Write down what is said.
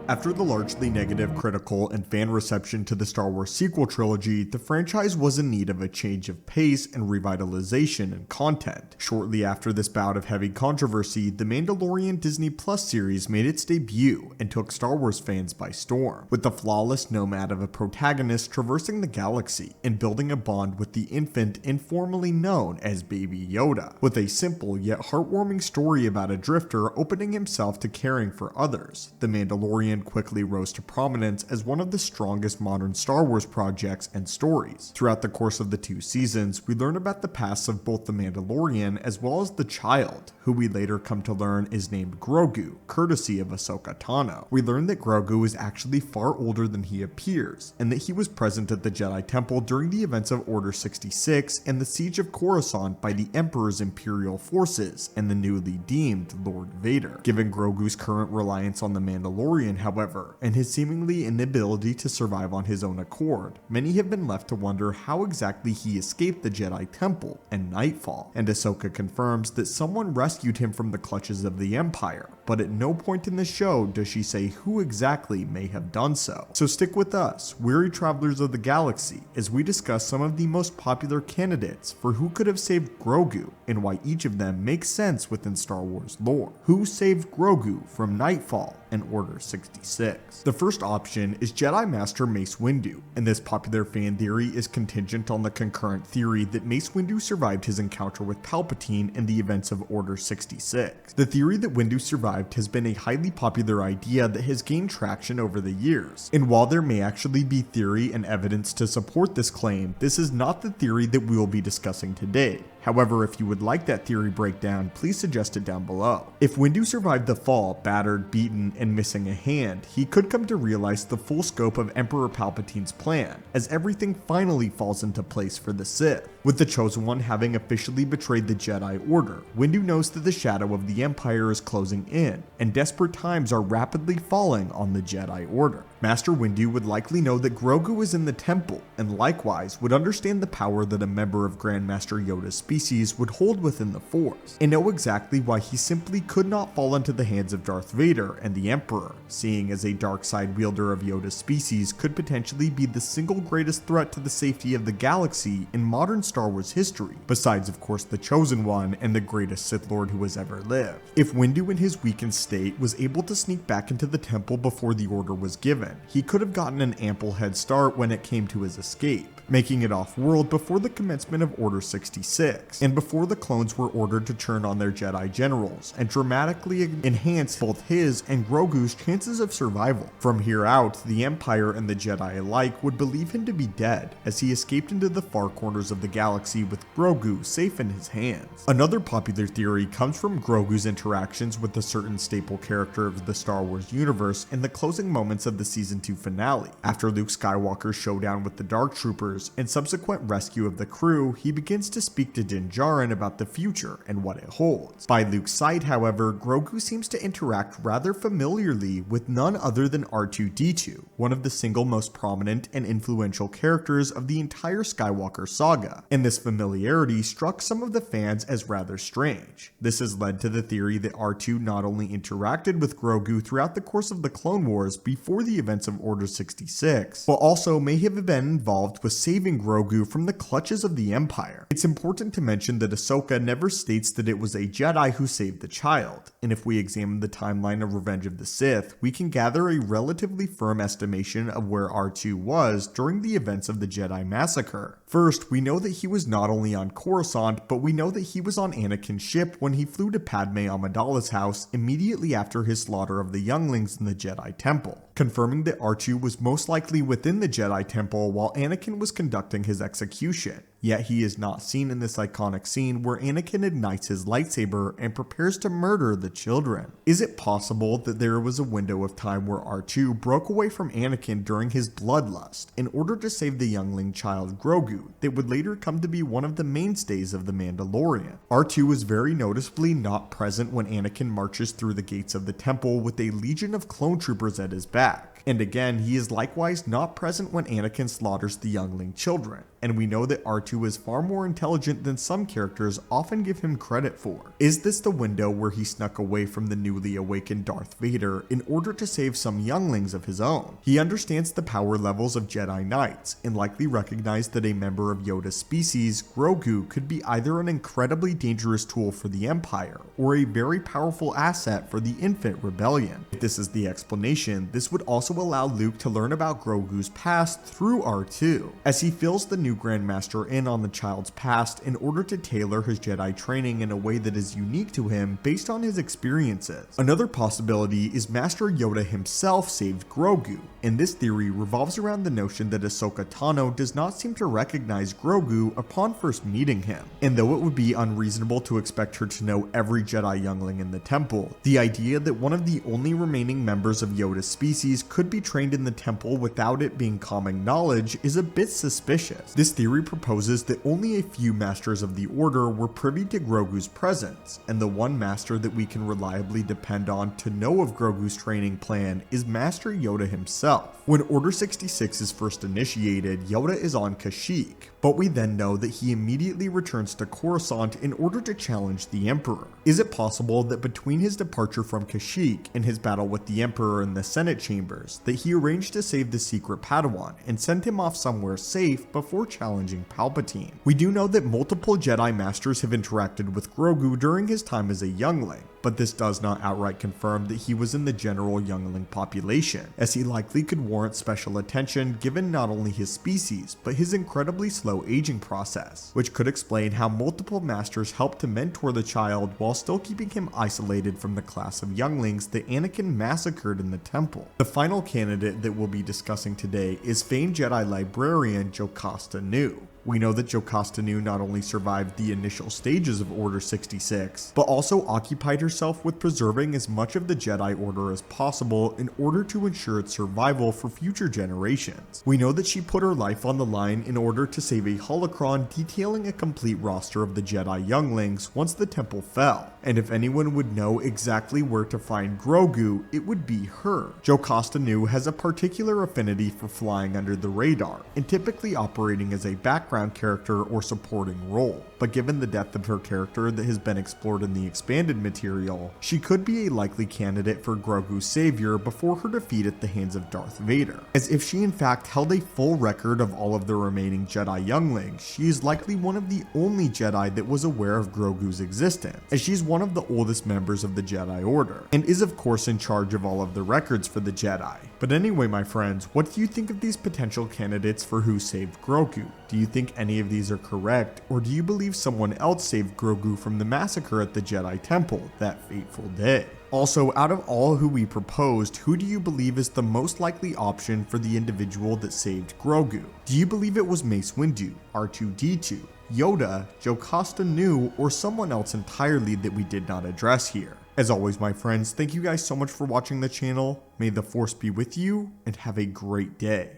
After the largely negative critical and fan reception to the Star Wars sequel trilogy, the franchise was in need of a change of pace and revitalization in content. Shortly after this bout of heavy controversy, the Mandalorian Disney Plus series made its debut and took Star Wars fans by storm, with the flawless nomad of a protagonist traversing the galaxy and building a bond with the infant informally known as Baby Yoda, with a simple yet heartwarming story about a drifter opening himself to caring for others. The Mandalorian quickly rose to prominence as one of the strongest modern Star Wars projects and stories. Throughout the course of the 2 seasons, we learn about the pasts of both the Mandalorian as well as the child, who we later come to learn is named Grogu, courtesy of Ahsoka Tano. We learn that Grogu is actually far older than he appears, and that he was present at the Jedi Temple during the events of Order 66 and the Siege of Coruscant by the Emperor's Imperial forces and the newly deemed Lord Vader. Given Grogu's current reliance on the Mandalorian, however, and his seemingly inability to survive on his own accord, many have been left to wonder how exactly he escaped the Jedi Temple and Nightfall, and Ahsoka confirms that someone rescued him from the clutches of the Empire, but at no point in the show does she say who exactly may have done so. So stick with us, weary travelers of the galaxy, as we discuss some of the most popular candidates for who could have saved Grogu and why each of them makes sense within Star Wars lore. Who saved Grogu from Nightfall and Order 66? The first option is Jedi Master Mace Windu, and this popular fan theory is contingent on the concurrent theory that Mace Windu survived his encounter with Palpatine in the events of Order 66. The theory that Windu survived has been a highly popular idea that has gained traction over the years, and while there may actually be theory and evidence to support this claim, this is not the theory that we will be discussing today. However, if you would like that theory breakdown, please suggest it down below. If Windu survived the fall, battered, beaten, and missing a hand, he could come to realize the full scope of Emperor Palpatine's plan, as everything finally falls into place for the Sith. With the Chosen One having officially betrayed the Jedi Order, Windu knows that the shadow of the Empire is closing in, and desperate times are rapidly falling on the Jedi Order. Master Windu would likely know that Grogu is in the temple, and likewise would understand the power that a member of Grandmaster Yoda's species would hold within the Force, and know exactly why he simply could not fall into the hands of Darth Vader and the Emperor, seeing as a dark side wielder of Yoda's species could potentially be the single greatest threat to the safety of the galaxy in modern Star Wars history, besides of course the Chosen One and the greatest Sith Lord who has ever lived. If Windu in his weakened state was able to sneak back into the temple before the order was given, he could have gotten an ample head start when it came to his escape, making it off-world before the commencement of Order 66, and before the clones were ordered to turn on their Jedi generals, and dramatically enhance both his and Grogu's chances of survival. From here out, the Empire and the Jedi alike would believe him to be dead, as he escaped into the far corners of the galaxy with Grogu safe in his hands. Another popular theory comes from Grogu's interactions with a certain staple character of the Star Wars universe in the closing moments of the Season 2 finale. After Luke Skywalker's showdown with the Dark Troopers and subsequent rescue of the crew, he begins to speak to Din Djarin about the future and what it holds. By Luke's side, however, Grogu seems to interact rather familiarly with none other than R2-D2, one of the single most prominent and influential characters of the entire Skywalker saga, and this familiarity struck some of the fans as rather strange. This has led to the theory that R2 not only interacted with Grogu throughout the course of the Clone Wars before the events of Order 66, but also may have been involved with saving Grogu from the clutches of the Empire. It's important to mention that Ahsoka never states that it was a Jedi who saved the child, and if we examine the timeline of Revenge of the Sith, we can gather a relatively firm estimation of where R2 was during the events of the Jedi Massacre. First, we know that he was not only on Coruscant, but we know that he was on Anakin's ship when he flew to Padme Amidala's house immediately after his slaughter of the younglings in the Jedi Temple, confirming that R2 was most likely within the Jedi Temple while Anakin was conducting his execution. Yet he is not seen in this iconic scene where Anakin ignites his lightsaber and prepares to murder the children. Is it possible that there was a window of time where R2 broke away from Anakin during his bloodlust in order to save the youngling child Grogu that would later come to be one of the mainstays of The Mandalorian? R2 is very noticeably not present when Anakin marches through the gates of the temple with a legion of clone troopers at his back, And again, he is likewise not present when Anakin slaughters the youngling children, and we know that R2 is far more intelligent than some characters often give him credit for. Is this the window where he snuck away from the newly awakened Darth Vader in order to save some younglings of his own? He understands the power levels of Jedi Knights, and likely recognized that a member of Yoda's species, Grogu, could be either an incredibly dangerous tool for the Empire, or a very powerful asset for the infant rebellion. If this is the explanation, this would also allow Luke to learn about Grogu's past through R2, as he fills the new Grandmaster in on the child's past in order to tailor his Jedi training in a way that is unique to him based on his experiences. Another possibility is Master Yoda himself saved Grogu, and this theory revolves around the notion that Ahsoka Tano does not seem to recognize Grogu upon first meeting him. And though it would be unreasonable to expect her to know every Jedi youngling in the temple, the idea that one of the only remaining members of Yoda's species could be trained in the temple without it being common knowledge is a bit suspicious. This theory proposes that only a few Masters of the Order were privy to Grogu's presence, and the one Master that we can reliably depend on to know of Grogu's training plan is Master Yoda himself. When Order 66 is first initiated, Yoda is on Kashyyyk, but we then know that he immediately returns to Coruscant in order to challenge the Emperor. Is it possible that between his departure from Kashyyyk and his battle with the Emperor in the Senate chambers, that he arranged to save the secret Padawan and send him off somewhere safe before challenging Palpatine? We do know that multiple Jedi Masters have interacted with Grogu during his time as a youngling, but this does not outright confirm that he was in the general youngling population, as he likely could warrant special attention given not only his species, but his incredibly slow aging process, which could explain how multiple Masters helped to mentor the child while still keeping him isolated from the class of younglings that Anakin massacred in the temple. The final candidate that we'll be discussing today is famed Jedi librarian Jocasta Nu. We know that Jocasta Nu not only survived the initial stages of Order 66, but also occupied herself with preserving as much of the Jedi Order as possible in order to ensure its survival for future generations. We know that she put her life on the line in order to save a holocron detailing a complete roster of the Jedi younglings once the temple fell, and if anyone would know exactly where to find Grogu, it would be her. Jocasta Nu has a particular affinity for flying under the radar, and typically operating as a background character or supporting role, but given the depth of her character that has been explored in the expanded material, she could be a likely candidate for Grogu's savior before her defeat at the hands of Darth Vader, as if she in fact held a full record of all of the remaining Jedi younglings, she is likely one of the only Jedi that was aware of Grogu's existence, as she's one of the oldest members of the Jedi Order, and is of course in charge of all of the records for the Jedi. But anyway, my friends, what do you think of these potential candidates for who saved Grogu? Do you think any of these are correct, or do you believe someone else saved Grogu from the massacre at the Jedi Temple that fateful day? Also, out of all who we proposed, who do you believe is the most likely option for the individual that saved Grogu? Do you believe it was Mace Windu, R2-D2, Yoda, Jocasta Nu, or someone else entirely that we did not address here? As always, my friends, thank you guys so much for watching the channel. May the Force be with you, and have a great day.